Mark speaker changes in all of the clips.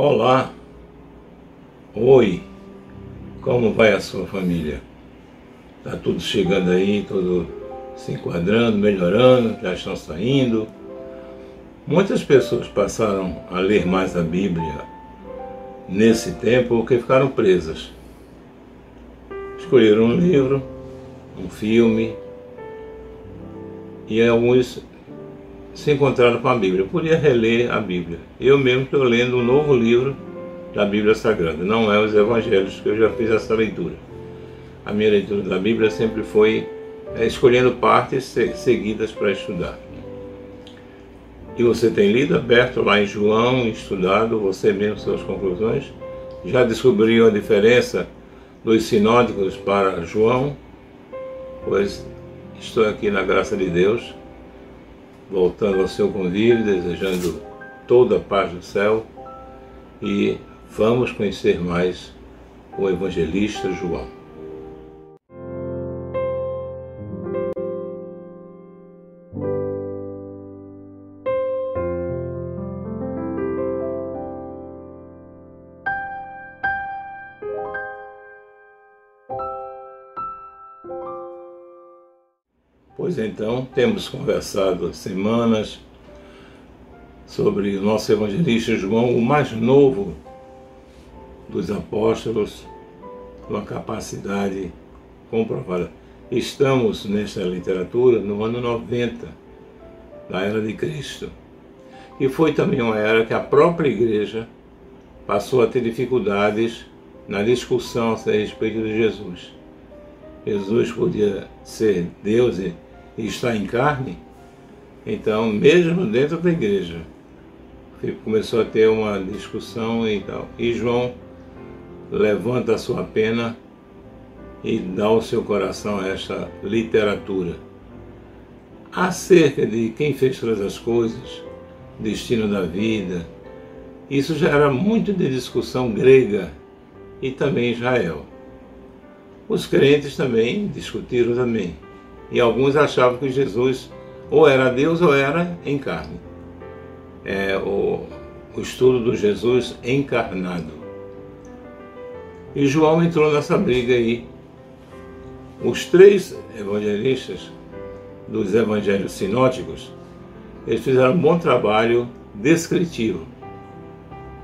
Speaker 1: Olá, oi, como vai a sua família? Tá tudo chegando aí, tudo se enquadrando, melhorando, já estão saindo. Muitas pessoas passaram a ler mais a Bíblia nesse tempo porque ficaram presas. Escolheram um livro, um filme, e alguns se encontraram com a Bíblia. Eu podia reler a Bíblia. Eu mesmo estou lendo um novo livro da Bíblia Sagrada. Não é os Evangelhos, que eu já fiz essa leitura. A minha leitura da Bíblia sempre foi escolhendo partes seguidas para estudar. E você tem lido, aberto lá em João, estudado, você mesmo suas conclusões? Já descobriu a diferença dos sinóticos para João? Pois estou aqui na graça de Deus, voltando ao seu convívio, desejando toda a paz do céu, e vamos conhecer mais o evangelista João. Pois então, temos conversado há semanas sobre o nosso evangelista João, o mais novo dos apóstolos, com a capacidade comprovada. Estamos nesta literatura no ano 90, da era de Cristo. E foi também uma era que a própria igreja passou a ter dificuldades na discussão a respeito de Jesus. Jesus podia ser Deus e estar em carne, então mesmo dentro da igreja começou a ter uma discussão e tal. E João levanta a sua pena e dá ao seu coração esta literatura acerca de quem fez todas as coisas, destino da vida. Isso já era muito de discussão grega e também Israel. Os crentes também discutiram também. E alguns achavam que Jesus ou era Deus ou era em carne. É o estudo do Jesus encarnado. E João entrou nessa briga aí. Os três evangelistas dos evangelhos sinóticos, eles fizeram um bom trabalho descritivo.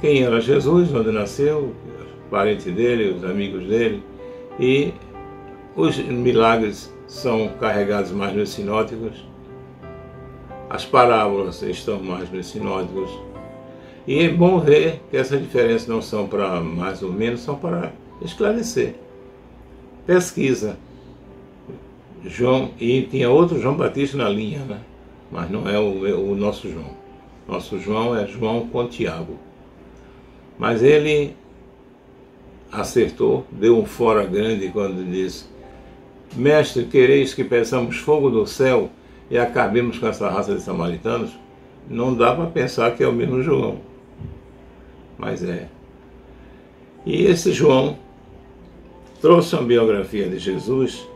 Speaker 1: Quem era Jesus, onde nasceu, os parentes dele, os amigos dele, e os milagres são carregados mais nos sinóticos, as parábolas estão mais nos sinóticos, e é bom ver que essas diferenças não são para mais ou menos, são para esclarecer. Pesquisa. João, e tinha outro João Batista na linha, né? Mas não é o nosso João. Nosso João é João com Tiago. Mas ele acertou, deu um fora grande quando disse: Mestre, quereis que peçamos fogo do céu e acabemos com essa raça de samaritanos? Não dá para pensar que é o mesmo João, mas é. E esse João trouxe uma biografia de Jesus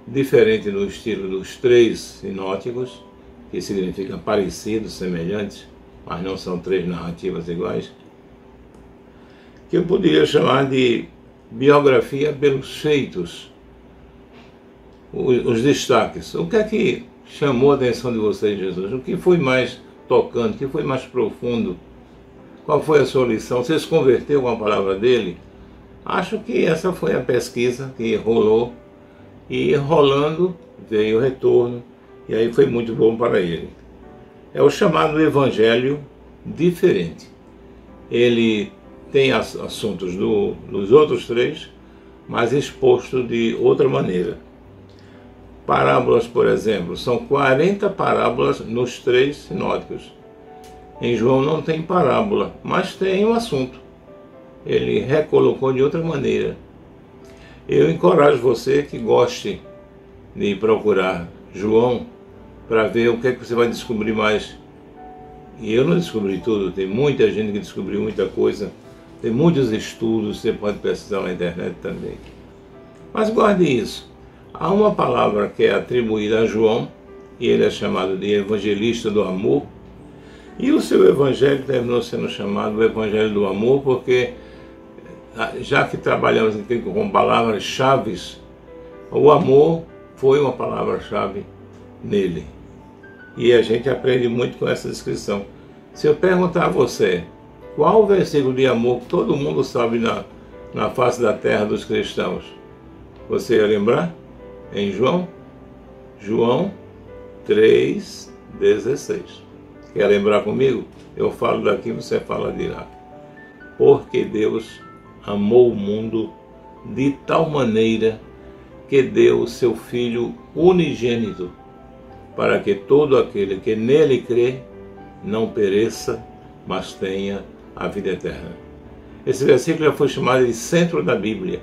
Speaker 1: diferente do estilo dos três sinóticos, que significa parecidos, semelhantes, mas não são três narrativas iguais, que eu poderia chamar de biografia pelos feitos, os destaques. O que é que chamou a atenção de vocês, Jesus? O que foi mais tocante? O que foi mais profundo? Qual foi a sua lição? Você se converteu com a palavra dele? Acho que essa foi a pesquisa que rolou, e rolando veio o retorno, e aí foi muito bom para ele. É o chamado evangelho diferente. Ele tem assuntos dos outros três, mas exposto de outra maneira. Parábolas, por exemplo, são 40 parábolas nos três sinóticos. Em João não tem parábola, mas tem um assunto. Ele recolocou de outra maneira. Eu encorajo você que goste de procurar João para ver o que é que você vai descobrir mais. E eu não descobri tudo, tem muita gente que descobriu muita coisa. Tem muitos estudos, você pode pesquisar na internet também. Mas guarde isso. Há uma palavra que é atribuída a João, e ele é chamado de evangelista do amor, E o seu evangelho terminou sendo chamado o evangelho do amor, porque já que trabalhamos com palavras-chave, o amor foi uma palavra-chave nele. E a gente aprende muito com essa descrição. Se eu perguntar a você, qual o versículo de amor que todo mundo sabe na face da terra dos cristãos? Você ia lembrar? Em João? João 3,16. Quer lembrar comigo? Eu falo daqui, você fala de lá. Porque Deus amou o mundo de tal maneira que deu o seu Filho unigênito, para que todo aquele que nele crê não pereça, mas tenha a vida eterna. Esse versículo já foi chamado de centro da Bíblia,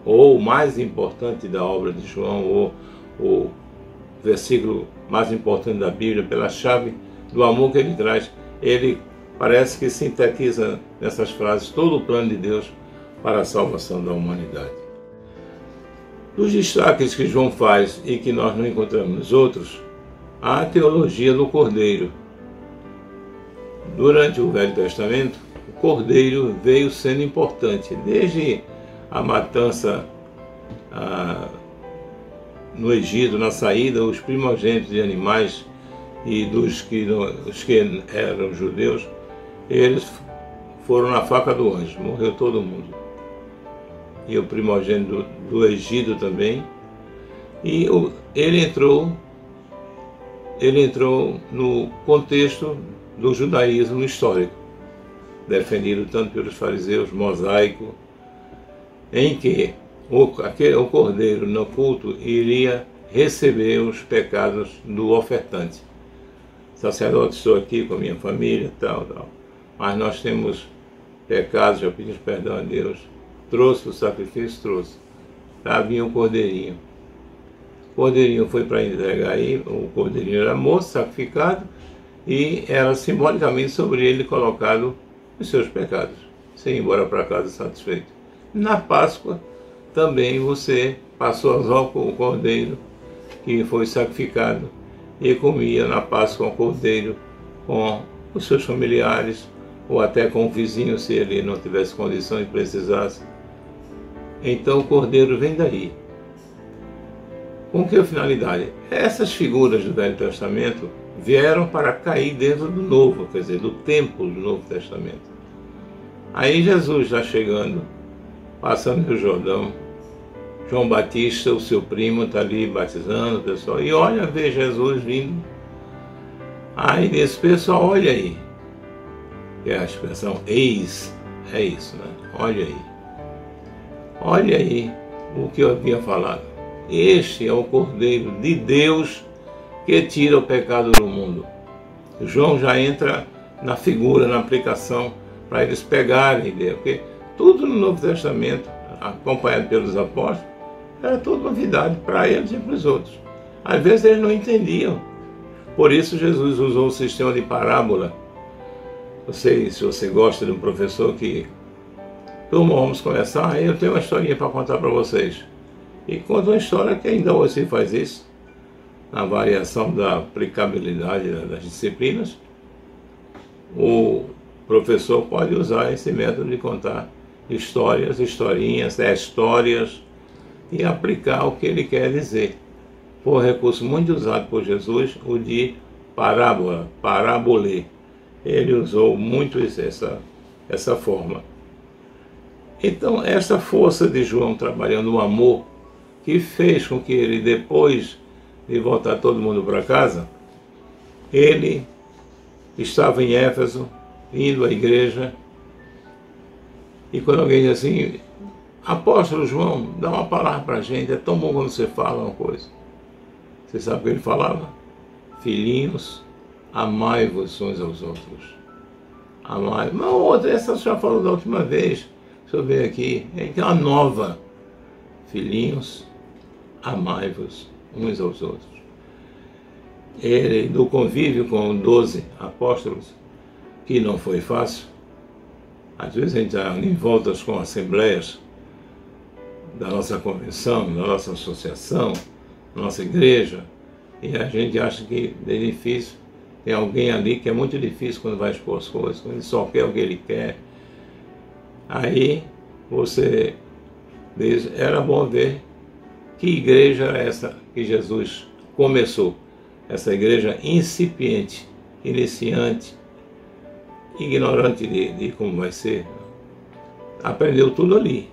Speaker 1: ou o mais importante da obra de João, ou o versículo mais importante da Bíblia, pela chave do amor que ele traz. Ele parece que sintetiza nessas frases todo o plano de Deus para a salvação da humanidade. Dos destaques que João faz e que nós não encontramos nos outros, há a teologia do Cordeiro. Durante o Velho Testamento, o Cordeiro veio sendo importante, desde a matança no Egito, na saída, os primogênitos de animais e os que eram judeus, eles foram na faca do anjo, morreu todo mundo. E o primogênito do Egito também. E ele entrou no contexto do judaísmo histórico, defendido tanto pelos fariseus, mosaico, em que o cordeiro no culto iria receber os pecados do ofertante. Sacerdote, estou aqui com a minha família, tal, mas nós temos pecados, já pedimos perdão a Deus. Trouxe o sacrifício, trouxe. Lá vinha o cordeirinho. O cordeirinho foi para entregar aí, o cordeirinho era morto, sacrificado, e era simbolicamente sobre ele colocado os seus pecados. Você ia embora para casa satisfeito. Na Páscoa, também você passou a usar o cordeiro que foi sacrificado e comia na Páscoa o cordeiro com os seus familiares ou até com o vizinho, se ele não tivesse condição e precisasse. Então o cordeiro vem daí. Com que finalidade? Essas figuras do Velho Testamento vieram para cair dentro do Novo, quer dizer, do templo do Novo Testamento. Aí Jesus está chegando, passando pelo Jordão, João Batista, o seu primo, está ali batizando o pessoal, e olha, vê Jesus vindo. Aí desse pessoal, olha aí, que é a expressão eis, é isso, né? Olha aí o que eu havia falado. Este é o Cordeiro de Deus que tira o pecado do mundo. João já entra na figura, na aplicação, para eles pegarem a ideia, porque tudo no Novo Testamento, acompanhado pelos apóstolos, era tudo novidade para eles e para os outros. Às vezes eles não entendiam. Por isso Jesus usou o sistema de parábola. Se você gosta de um professor que... Turma, vamos começar, eu tenho uma historinha para contar para vocês. E conta uma história que ainda hoje faz isso, na variação da aplicabilidade das disciplinas. O professor pode usar esse método de contar histórias, historinhas, histórias, e aplicar o que ele quer dizer. Foi um recurso muito usado por Jesus, o de parábola, parabolê. Ele usou muito essa forma. Então, essa força de João trabalhando o amor, que fez com que ele, depois de voltar todo mundo para casa, ele estava em Éfeso, indo à igreja, e quando alguém diz assim, apóstolo João, dá uma palavra para a gente, é tão bom quando você fala uma coisa. Você sabe o que ele falava? Filhinhos, amai-vos uns aos outros. Amai. Mas outra, essa já falou da última vez. Deixa eu ver aqui. É uma nova. Filhinhos, amai-vos uns aos outros. Ele, do convívio com 12 apóstolos, que não foi fácil. Às vezes a gente está em voltas com assembleias da nossa convenção, da nossa associação, da nossa igreja, e a gente acha que é difícil. Tem alguém ali que é muito difícil quando vai expor as coisas, quando ele só quer o que ele quer. Aí você diz, era bom ver que igreja era essa que Jesus começou. Essa igreja incipiente, iniciante, ignorante de como vai ser. Aprendeu tudo ali.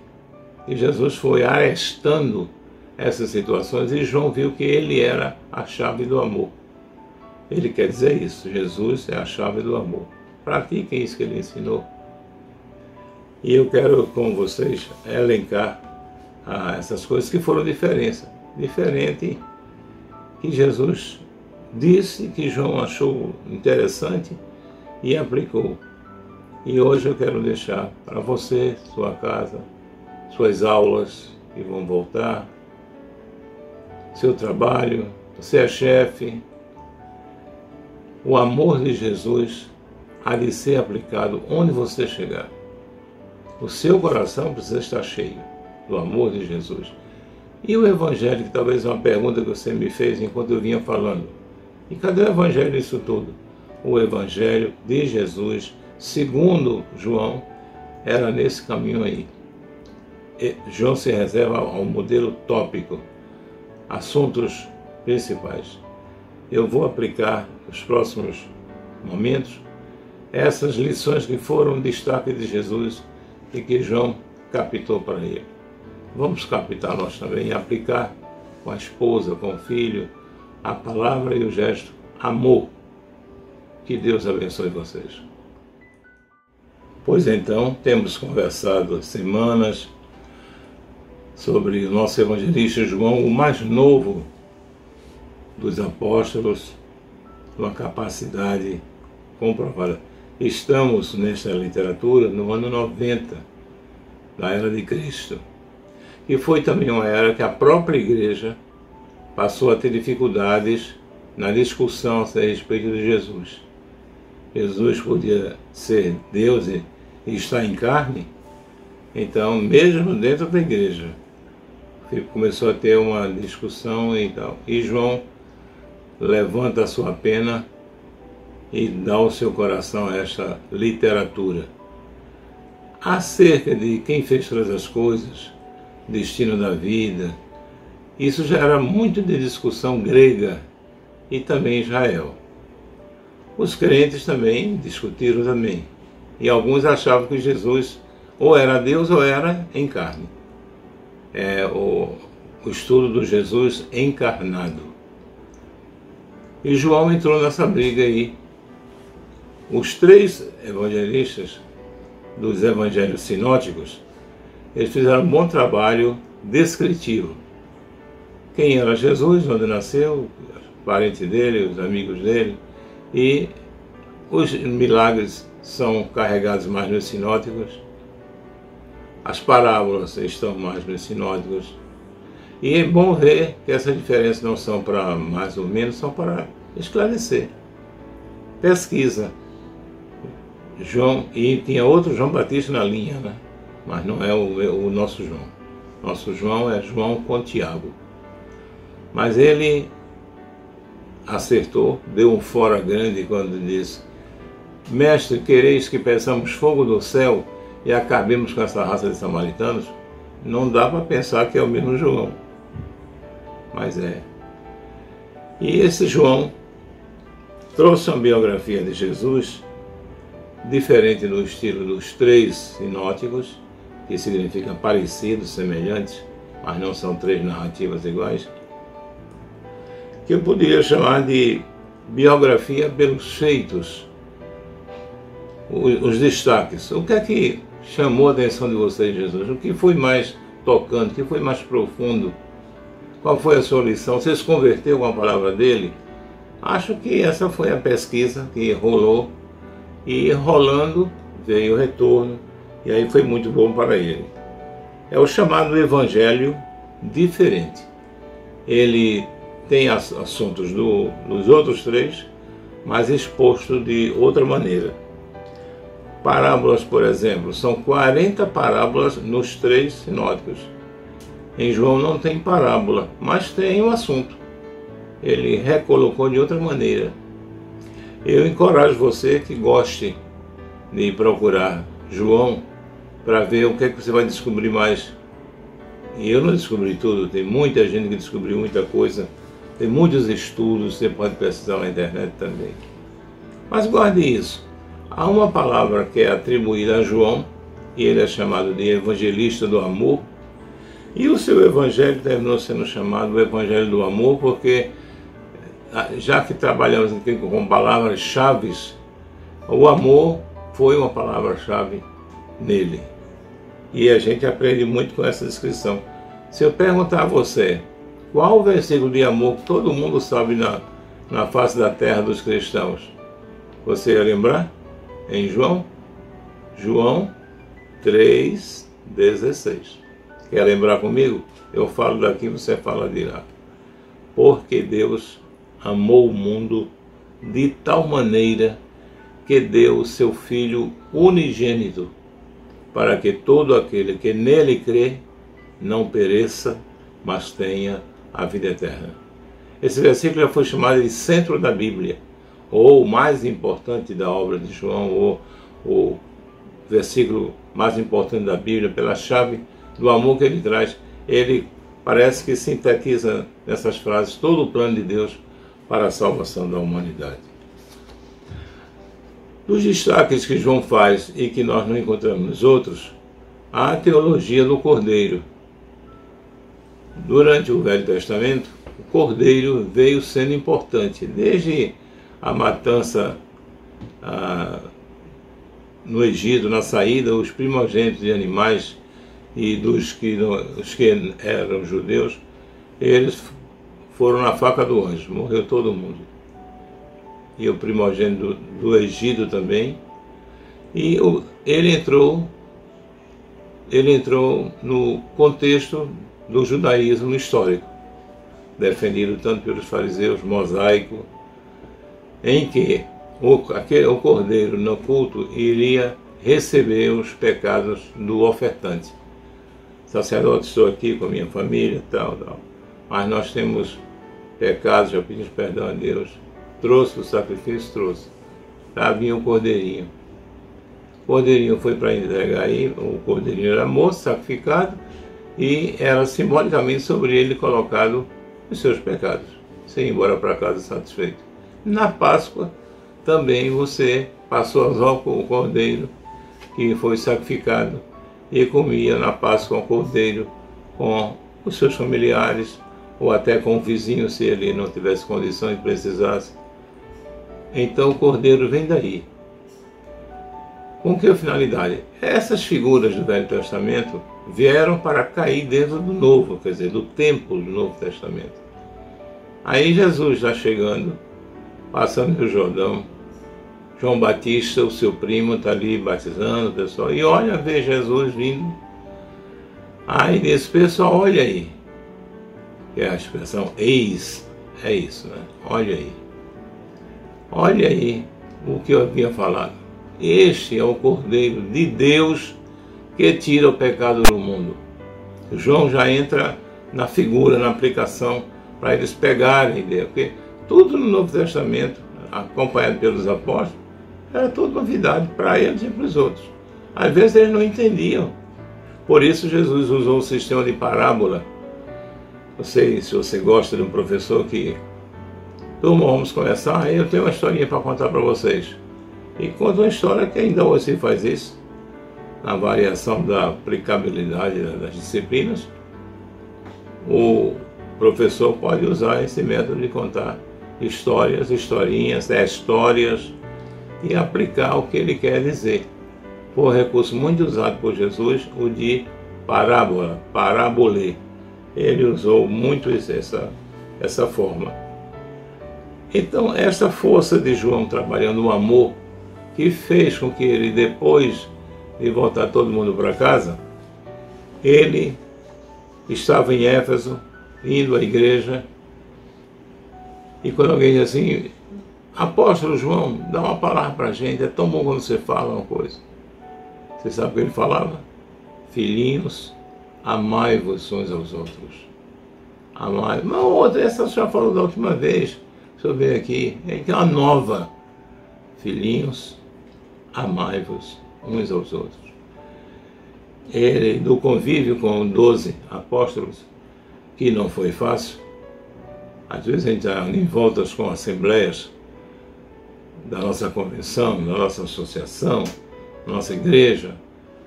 Speaker 1: E Jesus foi arestando essas situações e João viu que ele era a chave do amor. Ele quer dizer isso, Jesus é a chave do amor. Pratiquem isso que ele ensinou. E eu quero com vocês elencar essas coisas que foram diferente que Jesus disse, que João achou interessante e aplicou. E hoje eu quero deixar para você, sua casa, suas aulas que vão voltar, seu trabalho, você é chefe. O amor de Jesus há de ser aplicado onde você chegar. O seu coração precisa estar cheio do amor de Jesus. E o Evangelho, que talvez é uma pergunta que você me fez enquanto eu vinha falando. E cadê o Evangelho nisso tudo? O Evangelho de Jesus, segundo João, era nesse caminho aí. João se reserva ao modelo tópico, assuntos principais. Eu vou aplicar nos próximos momentos essas lições que foram destaque de Jesus e que João captou para ele. Vamos captar nós também e aplicar com a esposa, com o filho, a palavra e o gesto amor. Que Deus abençoe vocês. Pois então, temos conversado há semanas sobre o nosso evangelista João, o mais novo dos apóstolos, uma capacidade comprovada. Estamos nesta literatura no ano 90 da Era de Cristo, e foi também uma era que a própria igreja passou a ter dificuldades na discussão a respeito de Jesus. Jesus podia ser Deus e estar em carne, então mesmo dentro da igreja começou a ter uma discussão e tal. E João levanta a sua pena e dá ao seu coração esta literatura acerca de quem fez todas as coisas, destino da vida. Isso já era muito de discussão grega e também Israel. Os crentes também discutiram também. E alguns achavam que Jesus ou era Deus ou era em carne. O estudo do Jesus encarnado. E João entrou nessa briga aí. Os três evangelistas dos evangelhos sinóticos, eles fizeram um bom trabalho descritivo. Quem era Jesus, onde nasceu, os parentes dele, os amigos dele, e os milagres são carregados mais nos sinóticos, as parábolas estão mais nos sinóticos, e é bom ver que essas diferenças não são para mais ou menos, são para esclarecer. Pesquisa. João, e tinha outro João Batista na linha, né? Mas não é o nosso João. Nosso João é João com Tiago. Mas ele acertou, deu um fora grande quando disse: Mestre, quereis que peçamos fogo do céu e acabemos com essa raça de samaritanos? Não dá para pensar que é o mesmo João. Mas é. E esse João trouxe uma biografia de Jesus diferente no estilo dos três sinóticos, que significa parecidos, semelhantes, mas não são três narrativas iguais, que eu poderia chamar de biografia pelos feitos, os destaques. O que é que chamou a atenção de vocês, Jesus? O que foi mais tocante? O que foi mais profundo? Qual foi a sua lição? Você se converteu com a palavra dele? Acho que essa foi a pesquisa que rolou, e rolando veio o retorno, e aí foi muito bom para ele. É o chamado evangelho diferente. Ele tem assuntos dos outros três, mas exposto de outra maneira. Parábolas, por exemplo, são 40 parábolas nos três sinóticos. Em João não tem parábola, mas tem um assunto. Ele recolocou de outra maneira. Eu encorajo você que goste de procurar João para ver o que é que você vai descobrir mais. E eu não descobri tudo, tem muita gente que descobriu muita coisa, tem muitos estudos, você pode pesquisar na internet também. Mas guarde isso, há uma palavra que é atribuída a João, e ele é chamado de evangelista do amor, e o seu evangelho terminou sendo chamado o evangelho do amor, porque já que trabalhamos aqui com palavras-chave, o amor foi uma palavra-chave nele. E a gente aprende muito com essa descrição. Se eu perguntar a você, qual o versículo de amor que todo mundo sabe na face da terra dos cristãos? Você ia lembrar? Em João? João 3,16. Quer lembrar comigo? Eu falo daqui, você fala de lá. Porque Deus amou o mundo de tal maneira que deu o seu Filho unigênito, para que todo aquele que nele crê não pereça, mas tenha a vida eterna. Esse versículo já foi chamado de centro da Bíblia, ou o mais importante da obra de João, ou o versículo mais importante da Bíblia, pela chave do amor que ele traz. Ele parece que sintetiza nessas frases todo o plano de Deus para a salvação da humanidade. Dos destaques que João faz e que nós não encontramos nos outros, há a teologia do Cordeiro. Durante o Velho Testamento, o Cordeiro veio sendo importante, desde a matança no Egito, na saída, os primogênitos de animais e os que eram judeus, eles foram na faca do anjo, morreu todo mundo. E o primogênito do Egito também. E ele entrou no contexto do judaísmo histórico, defendido tanto pelos fariseus, mosaico, em que o cordeiro no culto iria receber os pecados do ofertante. Sacerdote, estou aqui com a minha família, tal, mas nós temos pecados, já pedimos perdão a Deus. Trouxe o sacrifício, trouxe. Tá, vinha o cordeirinho. O cordeirinho foi para entregar aí, o cordeirinho era morto, sacrificado, e era simbolicamente sobre ele colocado os seus pecados. Você ia embora para casa satisfeito. Na Páscoa, também você passou a usar o cordeiro que foi sacrificado e comia na Páscoa o cordeiro com os seus familiares, ou até com o vizinho, se ele não tivesse condição e precisasse. Então o cordeiro vem daí. Com que finalidade? Essas figuras do Velho Testamento vieram para cair dentro do Novo, quer dizer, do templo do Novo Testamento. Aí Jesus está chegando, passando no Jordão. João Batista, o seu primo, está ali batizando o pessoal. E olha, vê Jesus vindo. Aí desse pessoal, olha aí. Que é a expressão eis, é isso, né? Olha aí. Olha aí o que eu havia falado. Este é o Cordeiro de Deus que tira o pecado do mundo. João já entra na figura, na aplicação, para eles pegarem a ideia. Porque tudo no Novo Testamento, acompanhado pelos apóstolos, era tudo novidade para eles e para os outros. Às vezes eles não entendiam. Por isso Jesus usou o sistema de parábola. Não sei se você gosta de um professor que... Turma, vamos começar. Eu tenho uma historinha para contar para vocês. E conta uma história que ainda hoje se faz isso. Na variação da aplicabilidade das disciplinas, o professor pode usar esse método de contar histórias, historinhas, histórias e aplicar o que ele quer dizer. Foi um recurso muito usado por Jesus, o de parábola, parabolê. Ele usou muito essa forma. Então, essa força de João trabalhando o amor, que fez com que ele, depois de voltar todo mundo para casa, ele estava em Éfeso, indo à igreja, e quando alguém diz assim, apóstolo João, dá uma palavra para a gente, é tão bom quando você fala uma coisa. Você sabe o que ele falava? Filhinhos, amai-vos uns aos outros. Amai. Mas outra, essa já falou da última vez. Deixa eu ver aqui. É uma nova. filhinhos, amai-vos uns aos outros. Ele, do convívio com 12 apóstolos, que não foi fácil, às vezes a gente está em voltas com assembleias da nossa convenção, da nossa associação, da nossa igreja,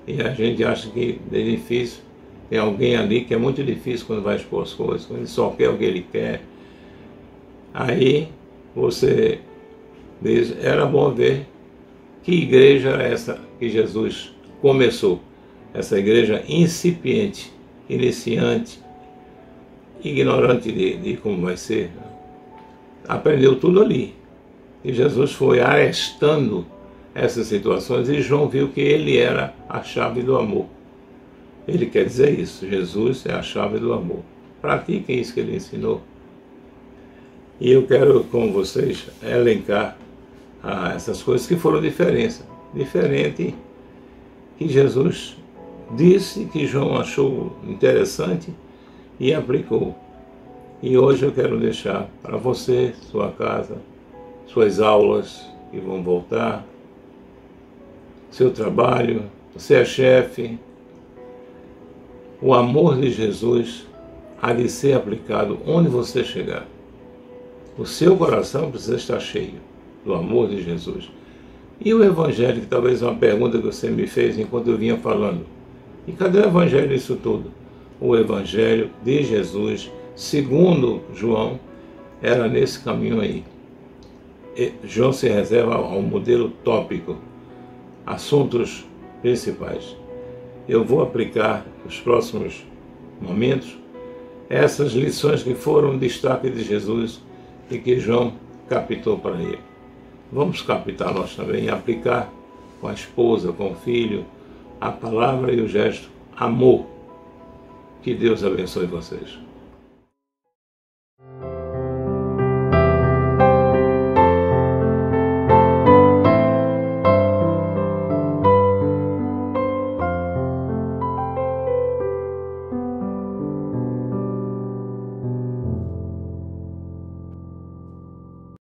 Speaker 1: e a gente acha que é difícil. Tem alguém ali que é muito difícil quando vai expor as coisas, quando ele só quer o que ele quer. Aí você diz, era bom ver que igreja era essa que Jesus começou. Essa igreja incipiente, iniciante, ignorante de como vai ser. Aprendeu tudo ali. E Jesus foi arestando essas situações e João viu que ele era a chave do amor. Ele quer dizer isso, Jesus é a chave do amor. Pratiquem isso que ele ensinou. E eu quero com vocês elencar essas coisas que foram diferentes que Jesus disse, que João achou interessante e aplicou. E hoje eu quero deixar para você, sua casa, suas aulas que vão voltar, seu trabalho, você é chefe. O amor de Jesus há de ser aplicado onde você chegar. O seu coração precisa estar cheio do amor de Jesus. E o Evangelho, que talvez é uma pergunta que você me fez enquanto eu vinha falando. E cadê o Evangelho nisso tudo? O Evangelho de Jesus, segundo João, era nesse caminho aí. João se reserva ao modelo tópico, assuntos principais. Eu vou aplicar nos próximos momentos essas lições que foram destaque de Jesus e que João captou para ele. Vamos captar nós também e aplicar com a esposa, com o filho, a palavra e o gesto amor. Que Deus abençoe vocês.